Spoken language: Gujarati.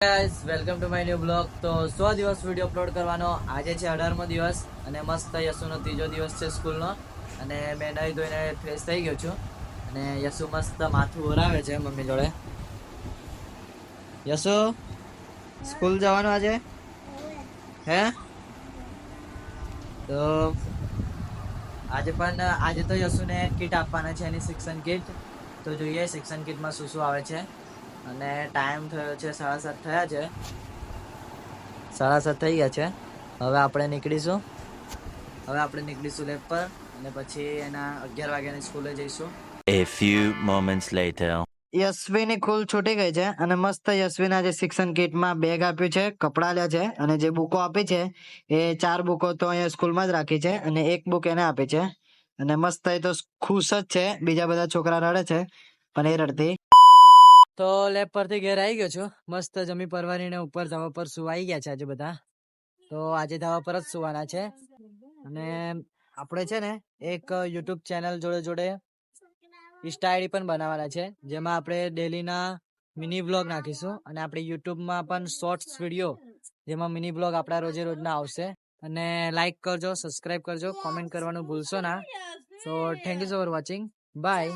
Guys welcome to my new blog. તો 100 દિવસ વિડીયો અપલોડ કરવાનો. આજે છે 18મો દિવસ અને મસ્ત યશુનો ત્રીજો દિવસ છે સ્કૂલનો. અને મેં નહીં ધોઈને ફ્રેશ થઈ ગયો છું અને યશુ મસ્ત માથું ઓરાવે છે મમ્મી જોડે. યશુ સ્કૂલ જવાનું આજે હે? તો આજે તો યશુને કીટ આપવાના છે, એની શિક્ષણ કીટ. તો જોઈએ શિક્ષણ કીટમાં શું શું આવે છે. અને ટાઈમ થયો છે 7:30 થયા છે, 7:30 થઈ ગયા છે. હવે આપણે નીકળીશું લેબ પર અને પછી એના 11 વાગ્યાની સ્કૂલે જઈશું. A few moments later. યશ્વીની કુલ છૂટી ગઈ છે અને મસ્ત યશ્વીના જે શિક્ષણ કીટમાં બેગ આપ્યું છે, કપડાં લે છે અને જે બુકો આપી છે એ 4 બુકો તો અહીંયા સ્કૂલમાં જ રાખી છે અને એક બુક એને આપી છે. અને મસ્ત એ તો ખુશ જ છે. બીજા બધા છોકરા રડે છે પણ એ રડતી. તો લેબ પરથી ઘેર આવી ગયો છું. મસ્ત જમી પરવારીને ઉપર ધાબા પર સુવાઈ ગયા છે આજે બધા. તો આજે ધાબા પર જ સુવાના છે. અને આપણે છે ને એક યુટ્યુબ ચેનલ જોડે ઇન્સ્ટા આઈડી પણ બનાવવાના છે, જેમાં આપણે ડેલીના મિની બ્લોગ નાખીશું અને આપણે યુટ્યુબમાં પણ શોર્ટ્સ વિડીયો જેમાં મિની બ્લોગ આપણા રોજે રોજના આવશે. અને લાઈક કરજો, સબસ્ક્રાઇબ કરજો, કોમેન્ટ કરવાનું ભૂલશો ના. તો thank you for watching. By.